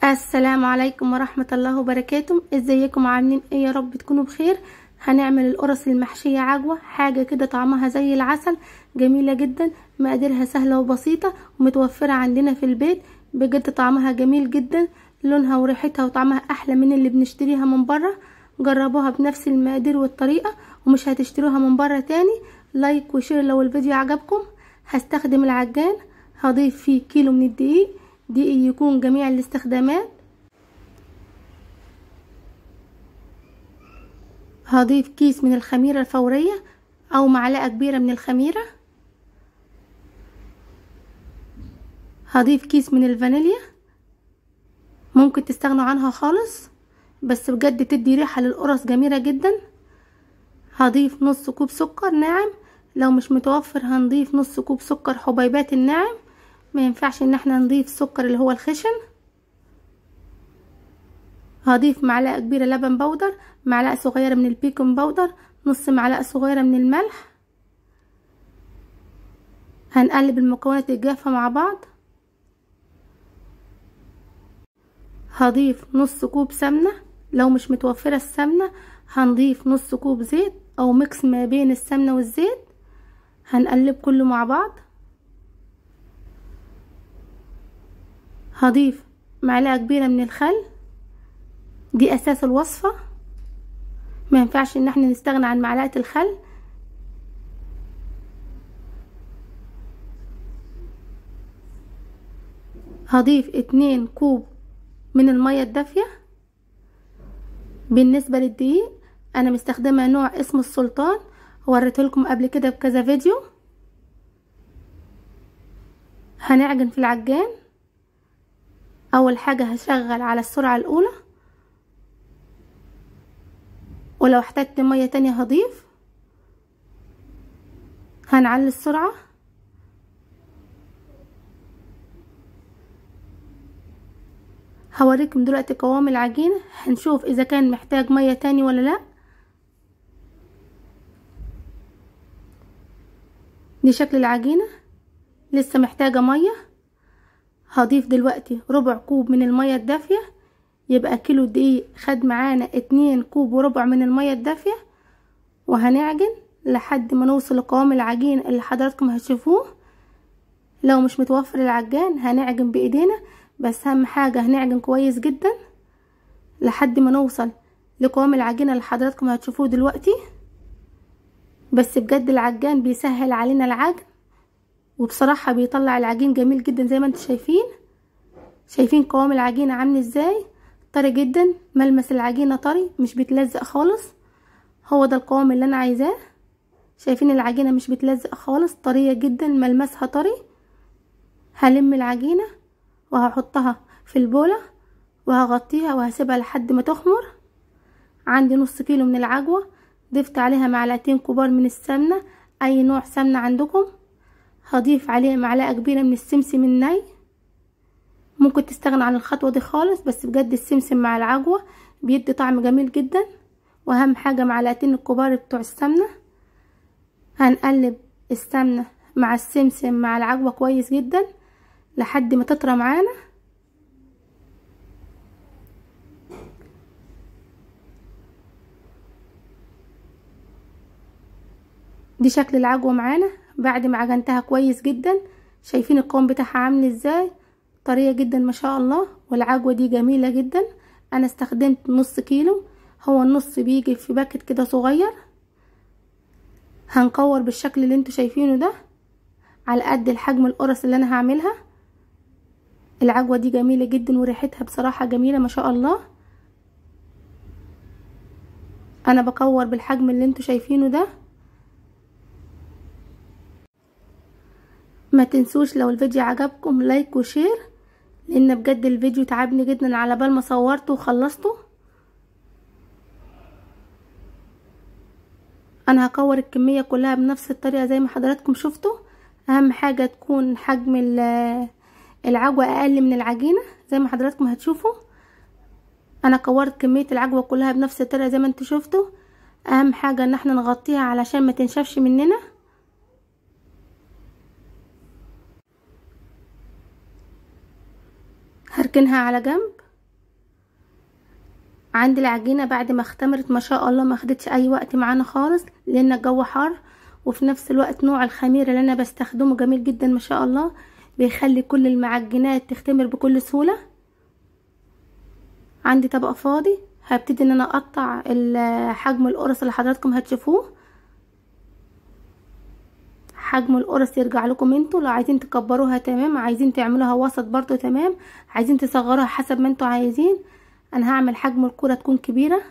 السلام عليكم ورحمة الله وبركاته. ازيكم عاملين ايه؟ يا رب تكونوا بخير. هنعمل القرص المحشية عجوة، حاجة كده طعمها زي العسل، جميلة جدا، مقاديرها سهلة وبسيطة ومتوفرة عندنا في البيت. بجد طعمها جميل جدا، لونها وريحتها وطعمها احلى من اللي بنشتريها من بره. جربوها بنفس المقادير والطريقة ومش هتشتروها من بره تاني. لايك وشير لو الفيديو عجبكم. هستخدم العجان، هضيف فيه كيلو من الدقيق، دقيق يكون جميع الاستخدامات. هضيف كيس من الخميرة الفورية او معلقة كبيرة من الخميرة. هضيف كيس من الفانيليا، ممكن تستغنوا عنها خالص بس بجد تدي ريحة للقرص جميلة جدا. هضيف نص كوب سكر ناعم، لو مش متوفر هنضيف نص كوب سكر حبيبات الناعم، ما ينفعش ان احنا نضيف سكر اللي هو الخشن. هضيف معلقة كبيرة لبن بودر، معلقة صغيرة من البيكنج باودر، نص معلقة صغيرة من الملح. هنقلب المكونات الجافة مع بعض. هضيف نص كوب سمنة، لو مش متوفرة السمنة هنضيف نص كوب زيت او ميكس ما بين السمنة والزيت. هنقلب كله مع بعض. هضيف معلقة كبيرة من الخل، دي اساس الوصفة، ما ينفعش ان احنا نستغنى عن معلقة الخل. هضيف 2 كوب من المية الدافية. بالنسبة للدقيق انا مستخدمة نوع اسمه السلطان، وريته لكم قبل كده بكذا فيديو. هنعجن في العجان. اول حاجة هشغل على السرعة الاولى، ولو احتجت مية تانية هضيف. هنعلي السرعة. هوريكم دلوقتي قوام العجينة، هنشوف اذا كان محتاج مية تاني ولا لا. دي شكل العجينة، لسه محتاجة مية. هضيف دلوقتي ربع كوب من المية الدافية، يبقى كيلو دقيق خد معانا 2 كوب وربع من المية الدافية. وهنعجن لحد ما نوصل لقوام العجين اللي حضراتكم هتشوفوه. لو مش متوفر العجان هنعجن بايدينا، بس اهم حاجة هنعجن كويس جدا لحد ما نوصل لقوام العجينة اللي حضراتكم هتشوفوه دلوقتي. بس بجد العجان بيسهل علينا العجن، وبصراحة بيطلع العجين جميل جدا. زي ما انتم شايفين قوام العجينة عامل ازاي، طري جدا، ملمس العجينة طري مش بتلزق خالص. هو ده القوام اللي انا عايزاه. شايفين العجينة مش بتلزق خالص، طرية جدا، ملمسها طري. هلم العجينة وهحطها في البولة وهغطيها وهسيبها لحد ما تخمر. عندي نص كيلو من العجوة، ضفت عليها معلقتين كبار من السمنة، اي نوع سمنة عندكم. هضيف عليها معلقة كبيرة من السمسم الني، ممكن تستغنى عن الخطوة دي خالص، بس بجد السمسم مع العجوة بيدي طعم جميل جدا. واهم حاجة معلقتين الكبار بتوع السمنة. هنقلب السمنة مع السمسم مع العجوة كويس جدا لحد ما تطرى معانا. دي شكل العجوة معانا بعد ما عجنتها كويس جدا. شايفين القوام بتاعها عامل ازاي، طرية جدا ما شاء الله. والعجوة دي جميلة جدا. انا استخدمت نص كيلو، هو النص بيجي في باكت كده صغير. هنكور بالشكل اللي انتوا شايفينه ده على قد الحجم القرص اللي انا هعملها. العجوة دي جميلة جدا وريحتها بصراحة جميلة ما شاء الله. انا بكور بالحجم اللي انتوا شايفينه ده. ما تنسوش لو الفيديو عجبكم لايك وشير، لان بجد الفيديو تعبني جدا على بال ما صورته وخلصته. انا هكور الكمية كلها بنفس الطريقة زي ما حضراتكم شفتوا. اهم حاجة تكون حجم العجوة اقل من العجينة زي ما حضراتكم هتشوفوا. انا كورت كمية العجوة كلها بنفس الطريقة زي ما انتوا شفتوا. اهم حاجة ان احنا نغطيها علشان ما تنشفش مننا. هركنها على جنب. عندي العجينه بعد ما اختمرت ما شاء الله ما خدتش اي وقت معانا خالص، لان الجو حار، وفي نفس الوقت نوع الخميره اللي انا بستخدمه جميل جدا ما شاء الله، بيخلي كل المعجنات تختمر بكل سهوله. عندي طبق فاضي، هبتدي ان انا اقطع حجم القرص اللي حضراتكم هتشوفوه. حجم القرص يرجع لكم انتوا، لو عايزين تكبروها تمام، عايزين تعملوها وسط برضو تمام، عايزين تصغروها حسب ما انتوا عايزين. انا هعمل حجم الكرة تكون كبيرة.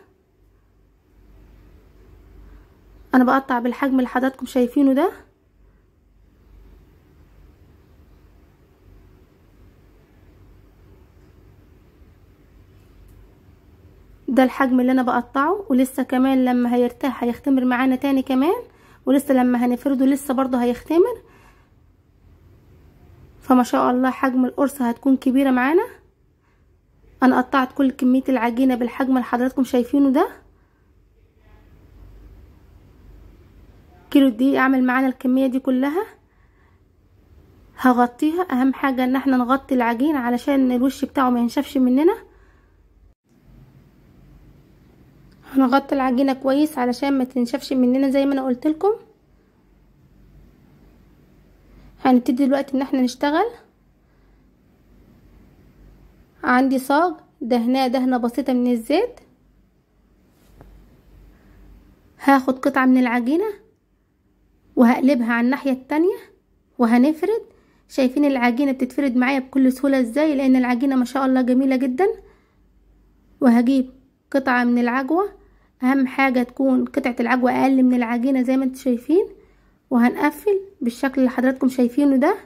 انا بقطع بالحجم اللي حضراتكم شايفينه ده. ده الحجم اللي انا بقطعه، ولسه كمان لما هيرتاح هيختمر معانا تاني كمان، ولسه لما هنفرده لسه برضو هيختمر. فما شاء الله حجم القرصة هتكون كبيرة معانا. انا قطعت كل كمية العجينة بالحجم اللي حضراتكم شايفينه ده. كيلو دقيق اعمل معانا الكمية دي كلها. هغطيها، اهم حاجة ان احنا نغطي العجين علشان الوش بتاعه ما ينشفش مننا. هنغطي العجينة كويس علشان ما تنشفش مننا زي ما انا قلت لكم. هنبتدي دلوقتي ان احنا نشتغل. عندي صاج دهناه دهنة بسيطة من الزيت. هاخد قطعة من العجينة وهقلبها على الناحية التانية وهنفرد. شايفين العجينة بتتفرد معايا بكل سهولة ازاي، لان العجينة ما شاء الله جميلة جدا. وهجيب قطعة من العجوة، اهم حاجة تكون قطعة العجوة اقل من العجينة زي ما انتم شايفين، وهنقفل بالشكل اللي حضراتكم شايفينه ده.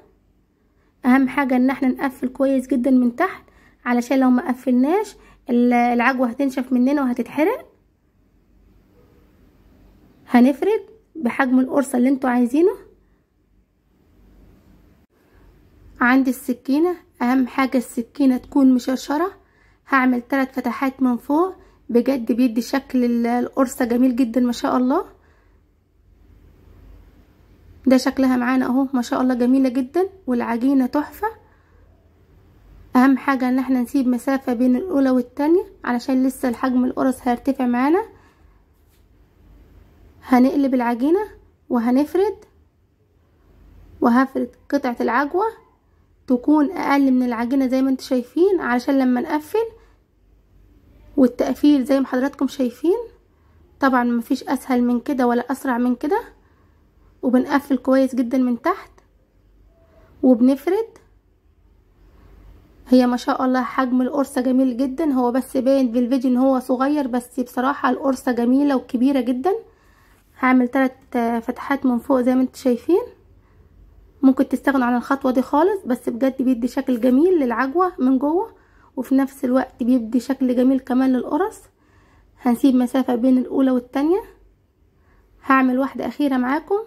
اهم حاجة ان احنا نقفل كويس جدا من تحت، علشان لو ما قفلناش العجوة هتنشف مننا وهتتحرق. هنفرد بحجم القرصة اللي انتوا عايزينه. عندي السكينة، اهم حاجة السكينة تكون مشرشرة. هعمل 3 فتحات من فوق، بجد بيدي شكل القرصة جميل جدا ما شاء الله. ده شكلها معانا اهو ما شاء الله جميلة جدا، والعجينة تحفة. اهم حاجة ان احنا نسيب مسافة بين الاولى والتانية علشان لسه الحجم القرص هيرتفع معانا. هنقلب العجينة وهنفرد، وهفرد قطعة العجوة تكون اقل من العجينة زي ما انتم شايفين، علشان لما نقفل، والتقفيل زي ما حضراتكم شايفين طبعا مفيش اسهل من كده ولا اسرع من كده. وبنقفل كويس جدا من تحت وبنفرد. هي ما شاء الله حجم القرصة جميل جدا، هو بس باين في الفيديو ان هو صغير، بس بصراحة القرصة جميلة وكبيرة جدا. هعمل 3 فتحات من فوق زي ما انتم شايفين. ممكن تستغنوا عن الخطوة دي خالص، بس بجد بيدي شكل جميل للعجوة من جوه، وفي نفس الوقت بيدي شكل جميل كمان للقرص. هنسيب مسافة بين الاولى والتانية. هعمل واحدة اخيرة معاكم.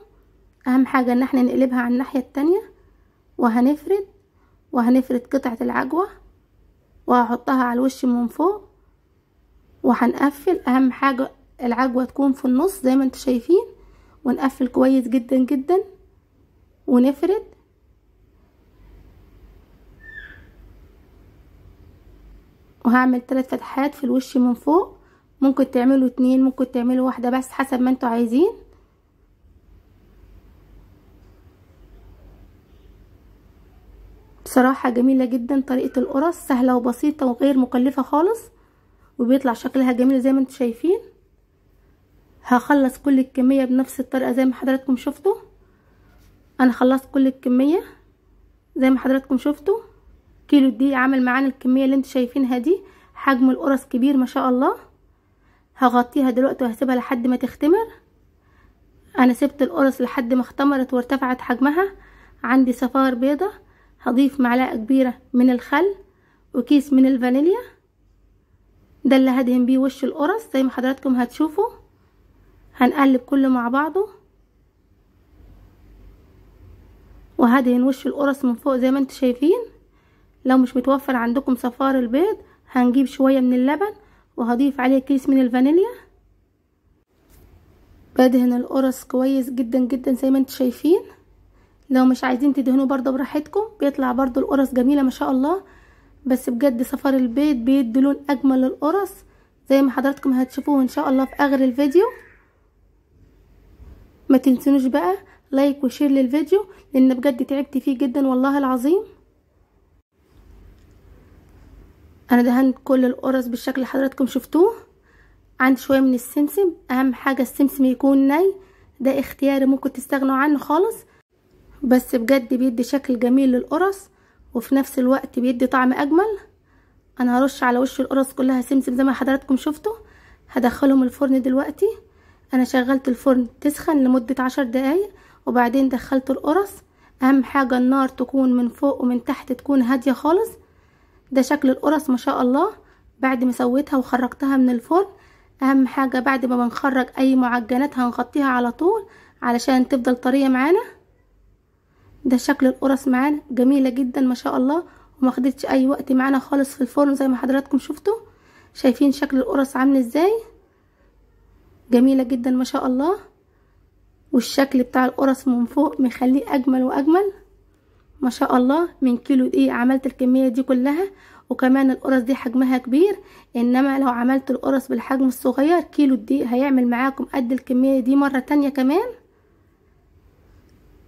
اهم حاجة ان احنا نقلبها على الناحية التانية وهنفرد قطعة العجوة وهحطها على الوش من فوق وهنقفل. اهم حاجة العجوة تكون في النص زي ما انتم شايفين، ونقفل كويس جدا جدا ونفرد. وهعمل 3 فتحات في الوش من فوق، ممكن تعملوا 2، ممكن تعملوا واحدة بس حسب ما انتوا عايزين. بصراحة جميلة جدا، طريقة القرص سهلة وبسيطة وغير مكلفة خالص، وبيطلع شكلها جميل زي ما انتم شايفين. هخلص كل الكمية بنفس الطريقة زي ما حضراتكم شفتوا. انا خلصت كل الكمية زي ما حضراتكم شفتوا. كيلو دقيق عمل معانا الكمية اللي انتم شايفينها دي. حجم القرص كبير ما شاء الله. هغطيها دلوقتي وهسيبها لحد ما تختمر. انا سبت القرص لحد ما اختمرت وارتفعت حجمها. عندي صفار بيضة، هضيف معلقة كبيرة من الخل وكيس من الفانيليا. ده اللي هدهن بيه وش القرص زي ما حضراتكم هتشوفوا. هنقلب كله مع بعضه، وهدهن وش القرص من فوق زي ما انتم شايفين. لو مش متوفر عندكم صفار البيض هنجيب شوية من اللبن وهضيف عليه كيس من الفانيليا. بدهن القرص كويس جدا جدا زي ما انتم شايفين. لو مش عايزين تدهنوا برضه براحتكم، بيطلع برضه القرص جميلة ما شاء الله. بس بجد صفار البيض بيدي لون اجمل للقرص زي ما حضراتكم هتشوفوه ان شاء الله في اخر الفيديو. ما تنسونوش بقى لايك وشير للفيديو، لان بجد تعبت فيه جدا والله العظيم. انا دهنت كل القرص بالشكل اللي حضراتكم شفتوه. عندي شويه من السمسم، اهم حاجه السمسم يكون ني، ده اختياري ممكن تستغنوا عنه خالص، بس بجد بيدي شكل جميل للقرص وفي نفس الوقت بيدي طعم اجمل. انا هرش على وش القرص كلها سمسم زي ما حضراتكم شفتوا. هدخلهم الفرن دلوقتي. انا شغلت الفرن تسخن لمدة 10 دقايق وبعدين دخلت القرص. اهم حاجة النار تكون من فوق ومن تحت تكون هادية خالص. ده شكل القرص ما شاء الله بعد ما سويتها وخرجتها من الفرن. اهم حاجة بعد ما بنخرج اي معجنات هنغطيها على طول علشان تفضل طرية معانا. ده شكل القرص معانا جميلة جدا ما شاء الله، وما خدتش اي وقت معانا خالص في الفرن زي ما حضراتكم شفتوا. شايفين شكل القرص عامل ازاي؟ جميلة جدا ما شاء الله، والشكل بتاع القرص من فوق مخليه اجمل واجمل ما شاء الله. من كيلو دقيق عملت الكمية دي كلها، وكمان القرص دي حجمها كبير، انما لو عملت القرص بالحجم الصغير كيلو دقيق هيعمل معاكم قد الكمية دي مرة تانية كمان.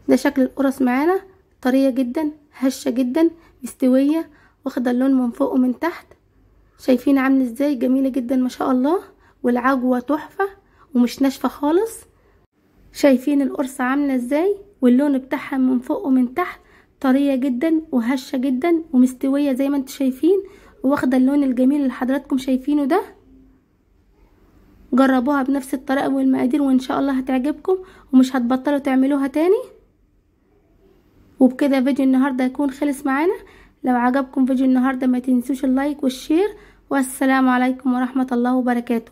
ده شكل القرص معانا طرية جدا هشة جدا مستوية، واخدة اللون من فوق ومن تحت. شايفين عامل ازاي؟ جميلة جدا ما شاء الله، والعجوة تحفة ومش ناشفة خالص. شايفين القرصة عاملة ازاي؟ واللون بتاعها من فوق ومن تحت طرية جدا وهشة جدا ومستوية زي ما انتم شايفين، واخدة اللون الجميل اللي حضراتكم شايفينه ده. جربوها بنفس الطريقة والمقادير وان شاء الله هتعجبكم ومش هتبطلوا تعملوها تاني. وبكده فيديو النهاردة يكون خلص معانا. لو عجبكم فيديو النهاردة ما تنسوش اللايك والشير، والسلام عليكم ورحمة الله وبركاته.